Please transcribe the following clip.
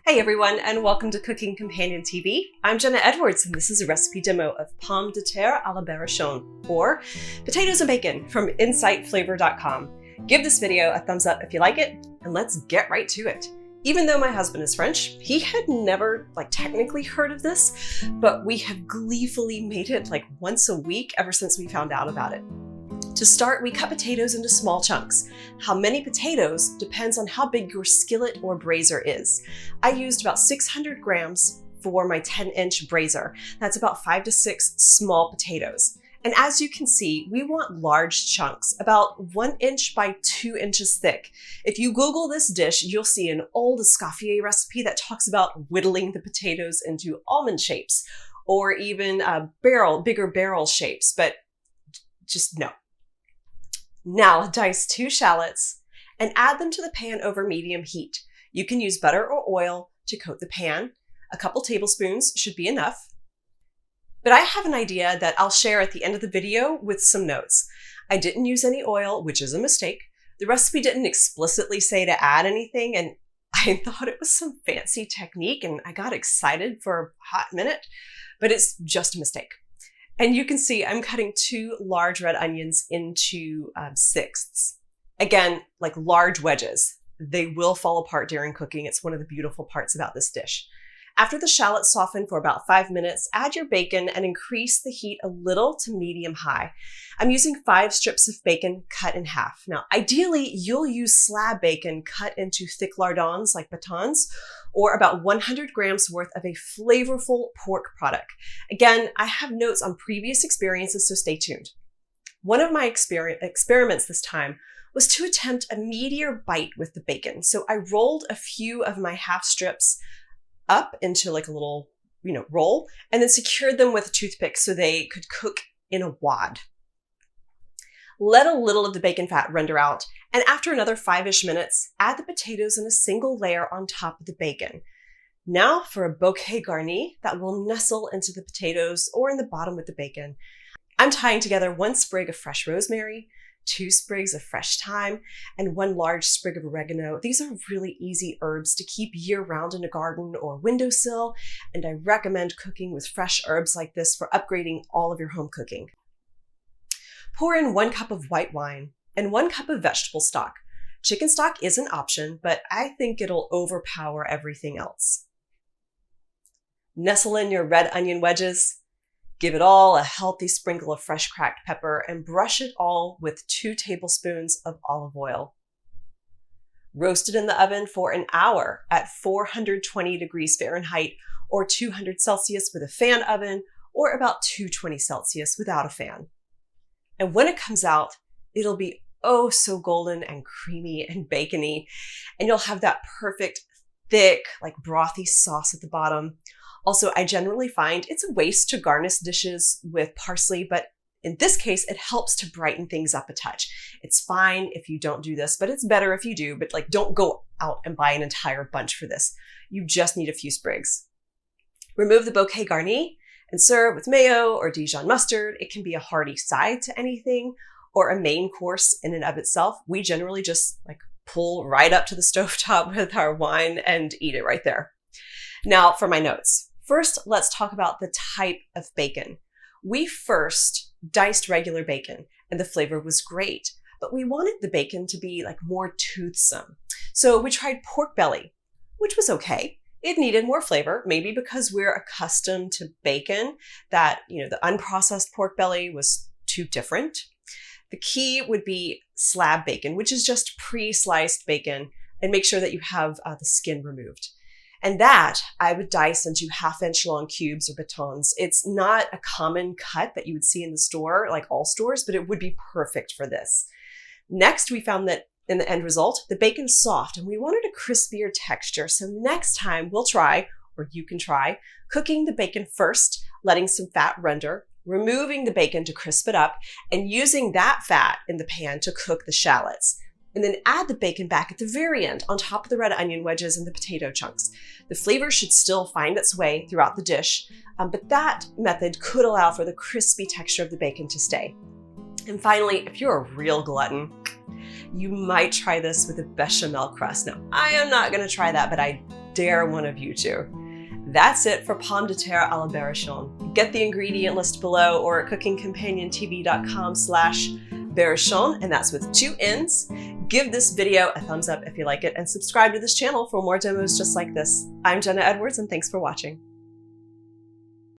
Hey everyone, and welcome to Cooking Companion TV. I'm Jenna Edwards, and this is a recipe demo of Pomme de Terre à la Berrichonne, or potatoes and bacon from insightflavor.com. Give this video a thumbs up if you like it, and let's get right to it. Even though my husband is French, he had never technically heard of this, but we have gleefully made it once a week ever since we found out about it. To start, we cut potatoes into small chunks. How many potatoes depends on how big your skillet or brazier is. I used about 600 grams for my 10-inch brazier. That's about 5 to 6 small potatoes. And as you can see, we want large chunks, about 1 inch by 2 inches thick. If you Google this dish, you'll see an old Escoffier recipe that talks about whittling the potatoes into almond shapes, or even bigger barrel shapes, but just no. Now dice 2 shallots and add them to the pan over medium heat. You can use butter or oil to coat the pan. A couple tablespoons should be enough. But I have an idea that I'll share at the end of the video with some notes. I didn't use any oil, which is a mistake. The recipe didn't explicitly say to add anything, and I thought it was some fancy technique, and I got excited for a hot minute, but it's just a mistake. And you can see I'm cutting 2 large red onions into sixths. Again, like large wedges. They will fall apart during cooking. It's one of the beautiful parts about this dish. After the shallots soften for about 5 minutes, add your bacon and increase the heat a little to medium-high. I'm using 5 strips of bacon cut in half. Now, ideally, you'll use slab bacon cut into thick lardons like batons, or about 100 grams worth of a flavorful pork product. Again, I have notes on previous experiences, so stay tuned. One of my experiments this time was to attempt a meatier bite with the bacon. So I rolled a few of my half strips up into a little, roll, and then secured them with a toothpick so they could cook in a wad. Let a little of the bacon fat render out, and after another 5-ish minutes, add the potatoes in a single layer on top of the bacon. Now for a bouquet garni that will nestle into the potatoes or in the bottom with the bacon. I'm tying together 1 sprig of fresh rosemary, 2 sprigs of fresh thyme, and 1 large sprig of oregano. These are really easy herbs to keep year-round in a garden or windowsill, and I recommend cooking with fresh herbs like this for upgrading all of your home cooking. Pour in 1 cup of white wine and 1 cup of vegetable stock. Chicken stock is an option, but I think it'll overpower everything else. Nestle in your red onion wedges. Give it all a healthy sprinkle of fresh cracked pepper and brush it all with 2 tablespoons of olive oil. Roast it in the oven for an hour at 420 degrees Fahrenheit or 200 Celsius with a fan oven, or about 220 Celsius without a fan. And when it comes out, it'll be oh so golden and creamy and bacony, and you'll have that perfect, thick, brothy sauce at the bottom. Also, I generally find it's a waste to garnish dishes with parsley, but in this case, it helps to brighten things up a touch. It's fine if you don't do this, but it's better if you do, but don't go out and buy an entire bunch for this. You just need a few sprigs. Remove the bouquet garni and serve with mayo or Dijon mustard. It can be a hearty side to anything or a main course in and of itself. We generally just pull right up to the stovetop with our wine and eat it right there. Now for my notes. First, let's talk about the type of bacon. We first diced regular bacon and the flavor was great, but we wanted the bacon to be more toothsome. So we tried pork belly, which was okay. It needed more flavor, maybe because we're accustomed to bacon that, the unprocessed pork belly was too different. The key would be slab bacon, which is just pre-sliced bacon, and make sure that you have the skin removed. And that I would dice into 1/2-inch long cubes or batons. It's not a common cut that you would see in the store, like all stores, but it would be perfect for this. Next, we found that in the end result, the bacon's soft and we wanted a crispier texture. So next time we'll try, or you can try, cooking the bacon first, letting some fat render, removing the bacon to crisp it up, and using that fat in the pan to cook the shallots. And then add the bacon back at the very end on top of the red onion wedges and the potato chunks. The flavor should still find its way throughout the dish, but that method could allow for the crispy texture of the bacon to stay. And finally, if you're a real glutton, you might try this with a bechamel crust. Now, I am not gonna try that, but I dare one of you to. That's it for Pomme de Terre à la Berrichonne. Get the ingredient list below or at cookingcompaniontv.com/Berrichonne, and that's with 2 N's. Give this video a thumbs up if you like it, and subscribe to this channel for more demos just like this. I'm Jenna Edwards, and thanks for watching.